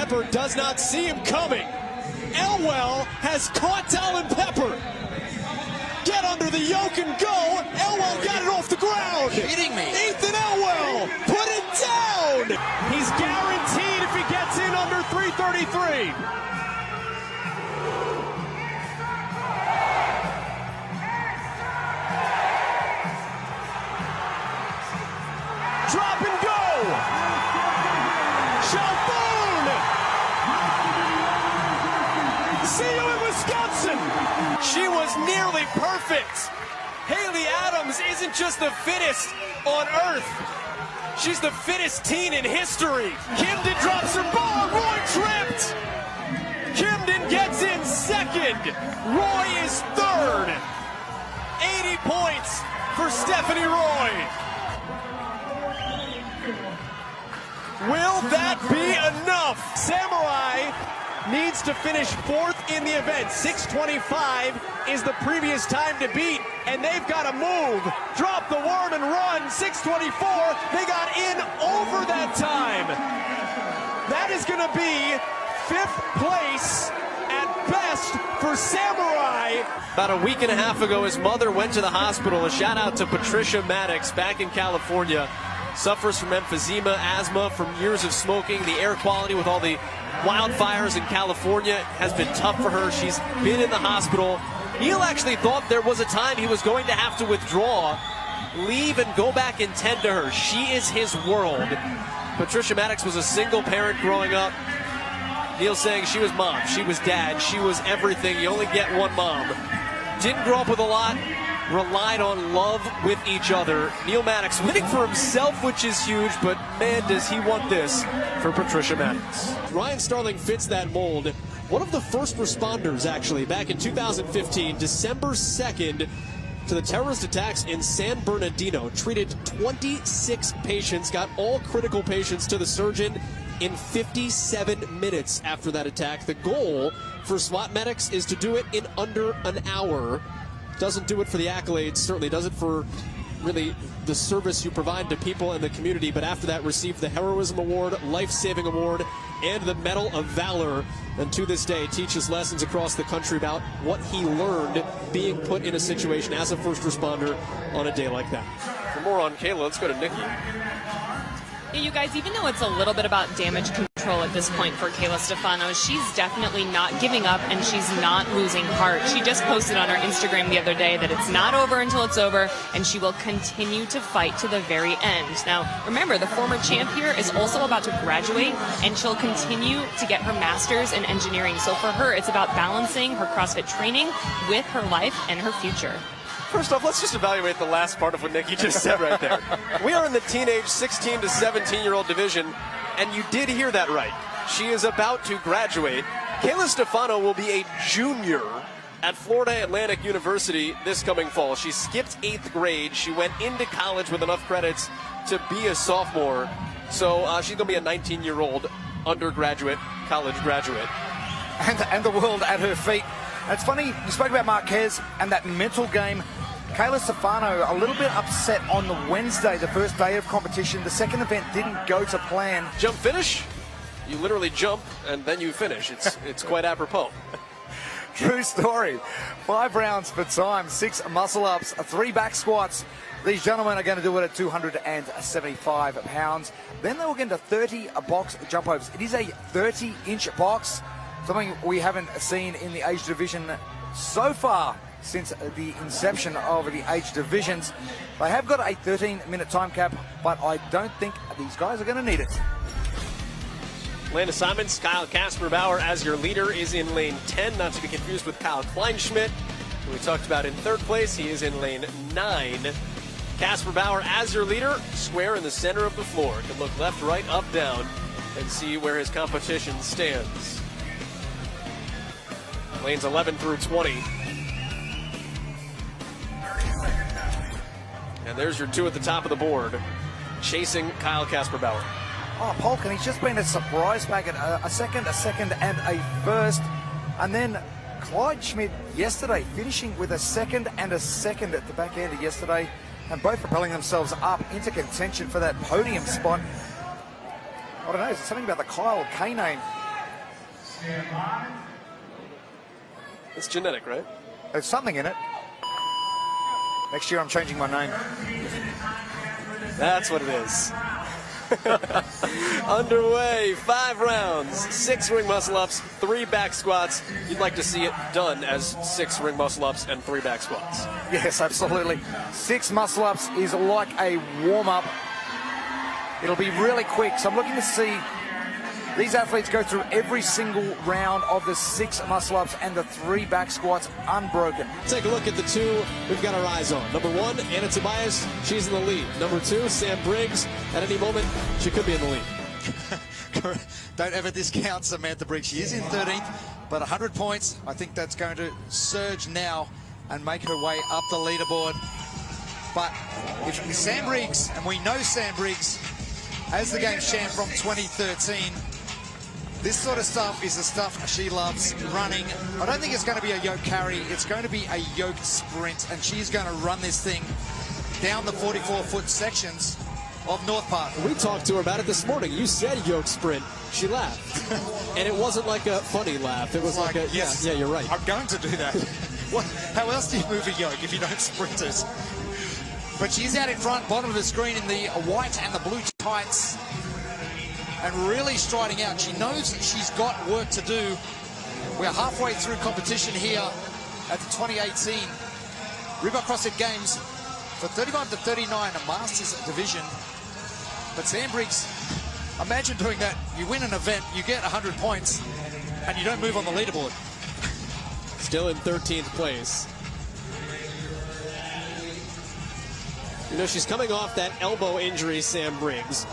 Pepper does not see him coming. Elwell has caught Talon Pepper. Get under the yoke and go. Elwell got it off the ground. Kidding me. Ethan Elwell put it down. He's guaranteed if he gets in under 333. Drop and go. Shalboon. See you in Wisconsin. She was nearly perfect. Haley Adams isn't just the fittest on earth. She's the fittest teen in history. Kimden drops her ball. Roy tripped. Kimden gets in second. Roy is third. 80 points for Stephanie Roy. Will that be enough? Samurai needs to finish fourth in the event. 6:25 is the previous time to beat, and they've got to move. Drop the worm and run. 6:24. They got in over that time. That is going to be fifth place at best for Samurai. About a week and a half ago, his mother went to the hospital. A shout out to Patricia Maddox back in California. Suffers from emphysema, asthma from years of smoking. The air quality with all the wildfires in California has been tough for her. She's been in the hospital. Neil actually thought there was a time he was going to have to withdraw, leave, and go back and tend to her. She is his world. Patricia Maddox was a single parent growing up. Neil saying she was mom, she was dad, she was everything. You only get one mom. Didn't grow up with a lot. Relied on love with each other. Neil Maddox winning for himself, which is huge, but man, does he want this for Patricia Maddox. Ryan Starling fits that mold. One of the first responders, actually, back in 2015, December 2nd, to the terrorist attacks in San Bernardino. Treated 26 patients, got all critical patients to the surgeon in 57 minutes after that attack. The goal for SWAT medics is to do it in under an hour. Doesn't do it for the accolades, certainly does it for really the service you provide to people in the community, but after that received the Heroism Award, Life-Saving Award, and the Medal of Valor, and to this day teaches lessons across the country about what he learned being put in a situation as a first responder on a day like that. For more on Kayla, let's go to Nikki. Yeah, you guys, even though it's a little bit about damage control at this point for Kayla Stefano, she's definitely not giving up and she's not losing heart. She just posted on her Instagram the other day that it's not over until it's over, and she will continue to fight to the very end. Now, remember, the former champ here is also about to graduate, and she'll continue to get her master's in engineering. So for her, it's about balancing her CrossFit training with her life and her future. First off, let's just evaluate the last part of what Nikki just said right there. We are in the teenage 16 to 17-year-old division, and you did hear that right. She is about to graduate. Kayla Stefano will be a junior at Florida Atlantic University this coming fall. She skipped 8th grade. She went into college with enough credits to be a sophomore. So she's going to be a 19-year-old undergraduate, college graduate. And the world at her feet. It's funny, you spoke about Marquez and that mental game. Kayla Stefano a little bit upset on the Wednesday, the first day of competition. The second event didn't go to plan. Jump finish? You literally jump and then you finish. It's quite apropos. True story. 5 rounds for time, 6 muscle ups, 3 back squats. These gentlemen are going to do it at 275 pounds. Then they will get into 30 box jump overs. It is a 30-inch box, something we haven't seen in the age division so far since the inception of the age divisions. They have got a 13-minute time cap, but I don't think these guys are going to need it. Landon Simons, Kyle Kasper-Bauer as your leader is in lane 10, not to be confused with Kyle Kleinschmidt, who we talked about in 3rd place. He is in lane 9. Kasper-Bauer as your leader, square in the center of the floor. Can look left, right, up, down, and see where his competition stands. Lanes 11 through 20. And there's your 2 at the top of the board, chasing Kyle Kasper-Bauer. Oh, Polk, and he's just been a surprise packet. A second, and a first. And then Clyde Schmidt yesterday finishing with a second and a second at the back end of yesterday, and both propelling themselves up into contention for that podium spot. I don't know, is it something about the Kyle K name? It's genetic, right? There's something in it. Next year I'm changing my name. That's what it is. Underway, 5 rounds, 6 ring muscle ups, 3 back squats. You'd like to see it done as 6 ring muscle ups and 3 back squats. Yes, absolutely. 6 muscle ups is like a warm up. It'll be really quick. So I'm looking to see these athletes go through every single round of the 6 muscle ups and the 3 back squats unbroken. Take a look at the 2 we've got our eyes on. Number 1, Anna Tobias, she's in the lead. Number 2, Sam Briggs. At any moment, she could be in the lead. Don't ever discount Samantha Briggs. She is in 13th, but 100 points. I think that's going to surge now and make her way up the leaderboard. But if Sam Briggs, and we know Sam Briggs as the game's champ from 2013, this sort of stuff is the stuff she loves running. I don't think it's going to be a yoke carry. It's going to be a yoke sprint, and she's going to run this thing down the 44-foot sections of North Park. We talked to her about it this morning. You said yoke sprint. She laughed. And it wasn't like a funny laugh. It was like a, yes, yeah, you're right. I'm going to do that. How else do you move a yoke if you don't sprint it? But she's out in front, bottom of the screen in the white and the blue tights, and really striding out. She knows she's got work to do. We're halfway through competition here at the 2018 Reebok CrossFit Games for 35 to 39, a Masters division. But Sam Briggs, imagine doing that. You win an event, you get 100 points, and you don't move on the leaderboard. Still in 13th place. You know, she's coming off that elbow injury, Sam Briggs.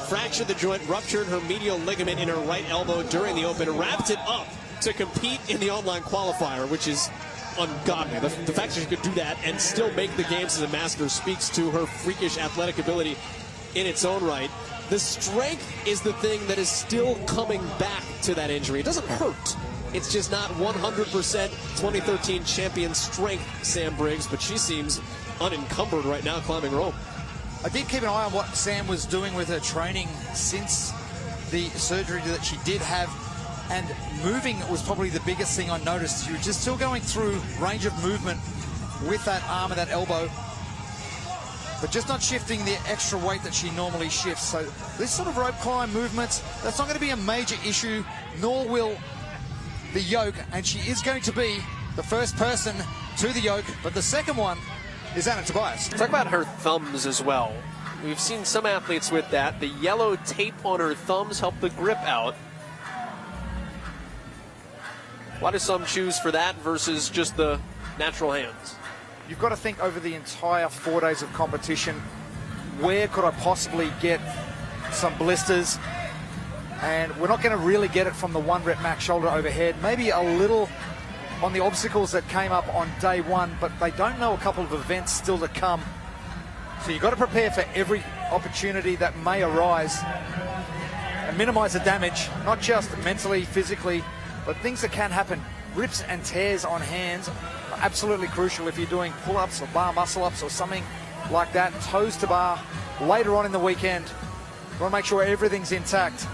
Fractured the joint, ruptured her medial ligament in her right elbow during the Open, wrapped it up to compete in the online qualifier, which is ungodly. The fact that she could do that and still make the games as a master speaks to her freakish athletic ability in its own right. The strength is the thing that is still coming back to that injury. It doesn't hurt. It's just not 100% 2013 champion strength, Sam Briggs, but she seems unencumbered right now climbing rope. I did keep an eye on what Sam was doing with her training since the surgery that she did have, and moving was probably the biggest thing I noticed. She was just still going through range of movement with that arm and that elbow, but just not shifting the extra weight that she normally shifts. So this sort of rope climb movements, that's not going to be a major issue, nor will the yoke, and she is going to be the first person to the yoke, but the second one is Anna Tobias. Talk about her thumbs as well. We've seen some athletes with that. The yellow tape on her thumbs help the grip out. Why do some choose for that versus just the natural hands? You've got to think over the entire 4 days of competition, where could I possibly get some blisters? And we're not going to really get it from the 1 rep max shoulder overhead. Maybe a little on the obstacles that came up on day 1, but they don't know a couple of events still to come. So you've got to prepare for every opportunity that may arise and minimize the damage, not just mentally, physically, but things that can happen. Rips and tears on hands are absolutely crucial if you're doing pull-ups or bar muscle-ups or something like that, toes to bar, later on in the weekend. You want to make sure everything's intact.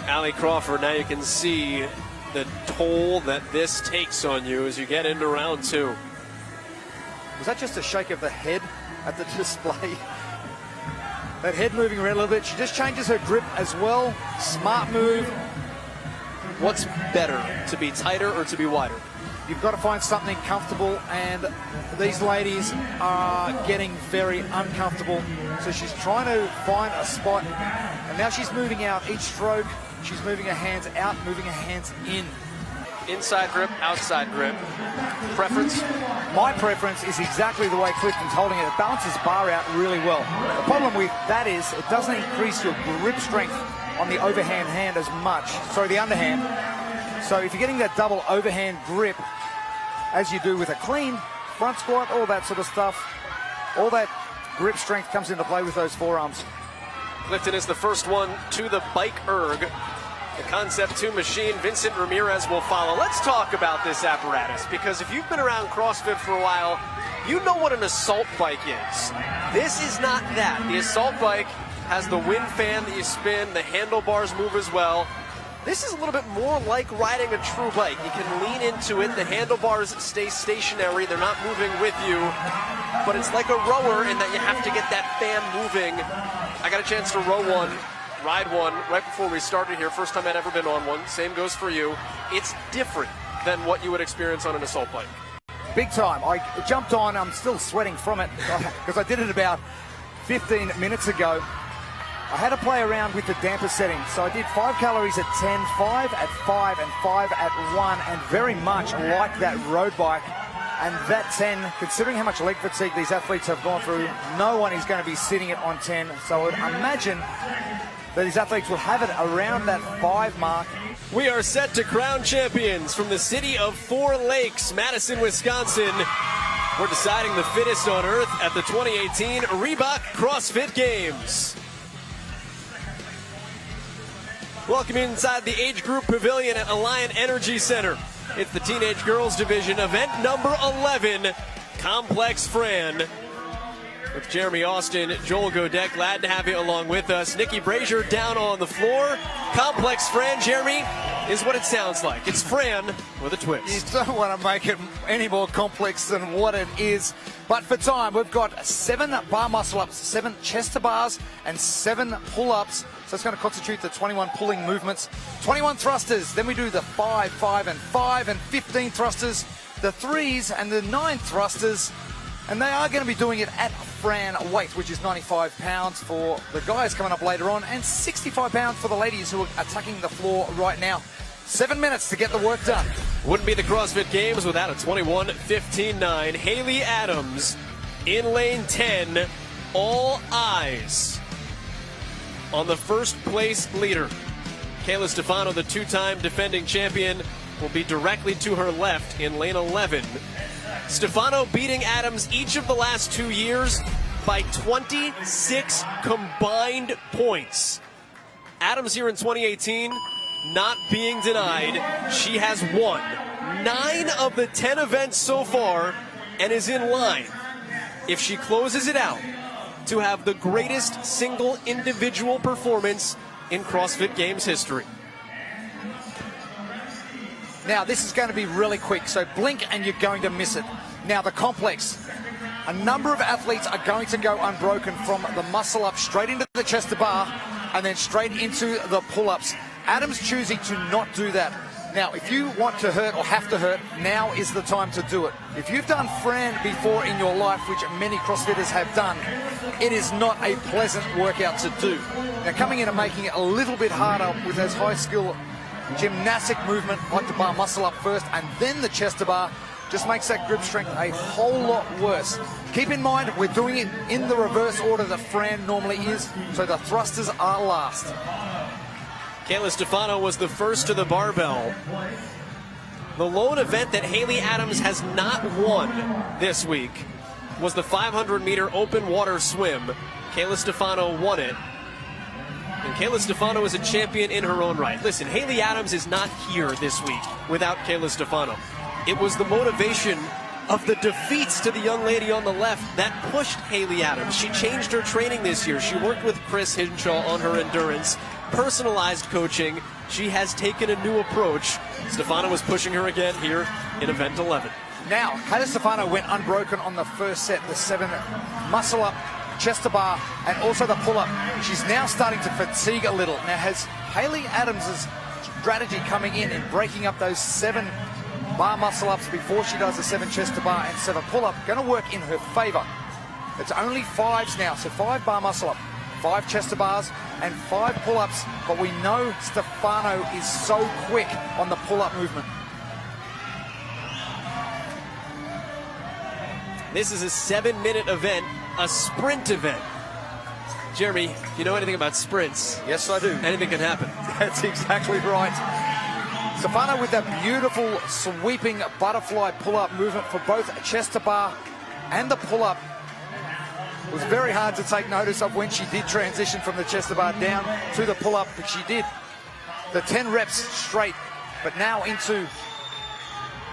Allie Crawford, now you can see the toll that this takes on you as you get into round 2. Was that just a shake of the head at the display? That head moving around a little bit. She just changes her grip as well. Smart move. What's better, to be tighter or to be wider? You've got to find something comfortable, and these ladies are getting very uncomfortable. So she's trying to find a spot, and now she's moving out each stroke. She's moving her hands out, moving her hands in. Inside grip, outside grip. Preference? My preference is exactly the way Clifton's holding it. It balances bar out really well. The problem with that is it doesn't increase your grip strength on the overhand hand as much. Sorry, the underhand. So if you're getting that double overhand grip, as you do with a clean front squat, all that sort of stuff, all that grip strength comes into play with those forearms. Clifton is the first one to the bike erg. The Concept 2 machine, Vincent Ramirez will follow. Let's talk about this apparatus, because if you've been around CrossFit for a while, you know what an assault bike is. This is not that. The assault bike has the wind fan that you spin, the handlebars move as well. This is a little bit more like riding a true bike. You can lean into it. The handlebars stay stationary. They're not moving with you. But it's like a rower in that you have to get that fan moving. I got a chance to ride one right before we started here. First time I'd ever been on one. Same goes for you. It's different than what you would experience on an assault bike. Big time. I jumped on. I'm still sweating from it because I did it about 15 minutes ago. I had to play around with the damper settings. So I did 5 calories at 10, 5 at 5, and 5 at 1, and very much like that road bike. And that 10, considering how much leg fatigue these athletes have gone through, no one is going to be sitting it on 10. So I would imagine that these athletes will have it around that 5 mark. We are set to crown champions from the city of Four Lakes, Madison, Wisconsin. We're deciding the fittest on earth at the 2018 Reebok CrossFit Games. Welcome inside the age group pavilion at Alliant Energy Center. It's the Teenage Girls Division, event number 11, Complex Fran. With Jeremy Austin, Joel Godett, glad to have you along with us. Nikki Brazier down on the floor. Complex Fran, Jeremy, is what it sounds like. It's Fran with a twist. You don't want to make it any more complex than what it is. But for time, we've got 7 bar muscle-ups, 7 chest-to-bars, and 7 pull-ups. So it's going to constitute the 21 pulling movements. 21 thrusters, then we do the 5, 5, and 5, and 15 thrusters, the 3s, and the 9 thrusters. And they are going to be doing it at Fran weight, which is 95 pounds for the guys coming up later on, and 65 pounds for the ladies who are attacking the floor right now. 7 minutes to get the work done. Wouldn't be the CrossFit Games without a 21-15-9. Haley Adams in lane 10. All eyes on the first place leader. Kayla Stefano, the 2-time defending champion, will be directly to her left in lane 11. Stefano beating Adams each of the last 2 years by 26 combined points. Adams here in 2018, not being denied. She has won 9 of the 10 events so far and is in line, if she closes it out, to have the greatest single individual performance in CrossFit Games history. Now, this is going to be really quick, so blink and you're going to miss it. Now, the complex. A number of athletes are going to go unbroken from the muscle-up straight into the chest to bar and then straight into the pull-ups. Adam's choosing to not do that. Now, if you want to hurt or have to hurt, now is the time to do it. If you've done Fran before in your life, which many CrossFitters have done, it is not a pleasant workout to do. Now, coming in and making it a little bit harder with those high-skill gymnastic movement, like the bar muscle up first and then the chest to bar, just makes that grip strength a whole lot worse. Keep in mind, we're doing it in the reverse order that Fran normally is, so the thrusters are last. Kayla Stefano was the first to the barbell. The lone event that Haley Adams has not won this week was the 500-meter open water swim. Kayla Stefano won it. And Kayla Stefano is a champion in her own right. Listen, Haley Adams is not here this week without Kayla Stefano. It was the motivation of the defeats to the young lady on the left that pushed Haley Adams. She changed her training this year. She worked with Chris Hinshaw on her endurance, personalized coaching. She has taken a new approach. Stefano was pushing her again here in event 11. Now, Kayla Stefano went unbroken on the first set, the 7 muscle up, chest to bar, and also the pull up. She's now starting to fatigue a little. Now, has Haley Adams' strategy coming in and breaking up those 7 bar muscle ups before she does the 7 chest to bar and 7 pull up going to work in her favor? It's only 5s now, so 5 bar muscle up, 5 chest to bars, and 5 pull ups. But we know Stefano is so quick on the pull up movement. This is a 7-minute event, a sprint event. Jeremy, if you know anything about sprints, Yes, I do. anything can happen. That's exactly right. Stefano with that beautiful sweeping butterfly pull-up movement for both chest to bar and the pull-up. It was very hard to take notice of when she did transition from the chest to bar down to the pull-up, but she did. The 10 reps straight, but now into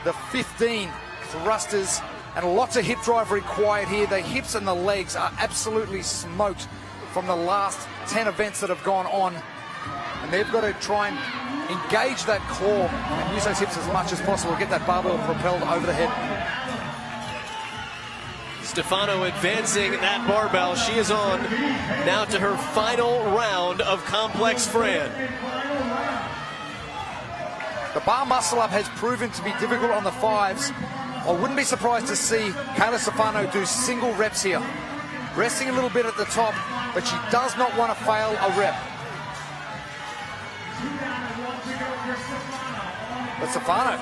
the 15 thrusters, and lots of hip drive required here. The hips and the legs are absolutely smoked from the last 10 events that have gone on. and they've got to try and engage that core and use those hips as much as possible to get that barbell propelled over the head. Stefano advancing that barbell. She is on now to her final round of complex Fran. The bar muscle up has proven to be difficult on the fives. I wouldn't be surprised to see Kayla Stefano do single reps here. Resting a little bit at the top, but she does not want to fail a rep. But Stefano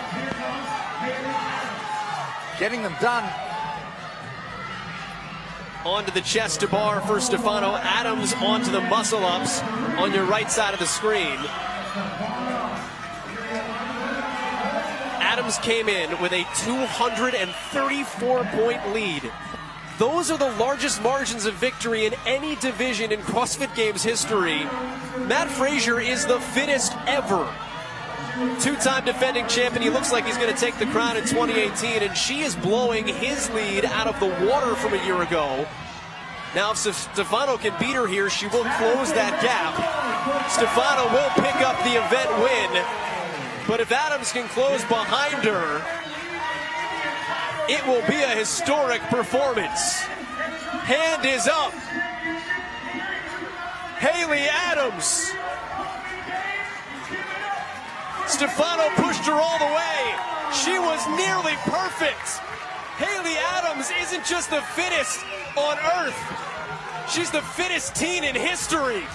getting them done. Onto the chest to bar for Stefano. Adams onto the muscle ups on your right side of the screen. Adams came in with a 234-point lead. Those are the largest margins of victory in any division in CrossFit Games history. Matt Frazier is the fittest ever. Two-time defending champion. He looks like he's going to take the crown in 2018, and she is blowing his lead out of the water from a year ago. Now, if Stefano can beat her here, she will close that gap. Stefano will pick up the event win, but if Adams can close behind her, it will be a historic performance. Hand is up. Haley Adams. Stefano pushed her all the way. She was nearly perfect. Haley Adams isn't just the fittest on earth. She's the fittest teen in history.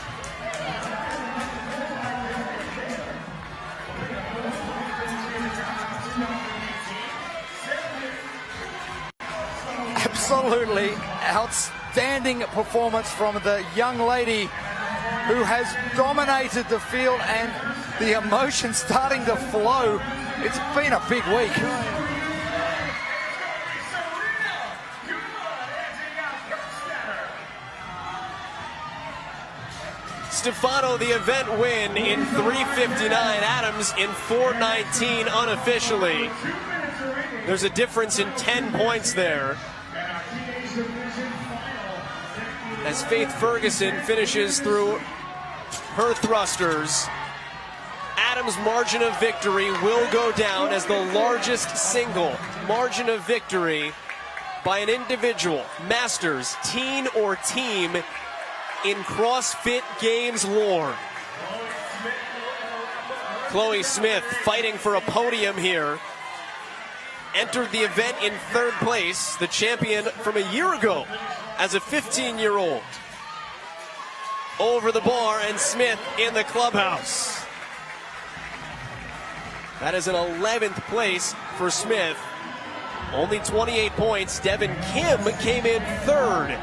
Absolutely outstanding performance from the young lady who has dominated the field, and the emotion starting to flow. It's been a big week. Stefano the event win in 3:59. Adams in 4:19 unofficially. There's a difference in 10 points there, as Faith Ferguson finishes through her thrusters. Adams' margin of victory will go down as the largest single margin of victory by an individual, masters, teen, or team in CrossFit Games lore. Chloe Smith fighting for a podium here. Entered the event in third place, the champion from a year ago as a 15-year-old. Over the bar, and Smith in the clubhouse. That is an 11th place for Smith. Only 28 points. Devin Kim came in third.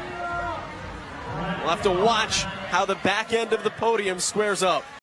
We'll have to watch how the back end of the podium squares up.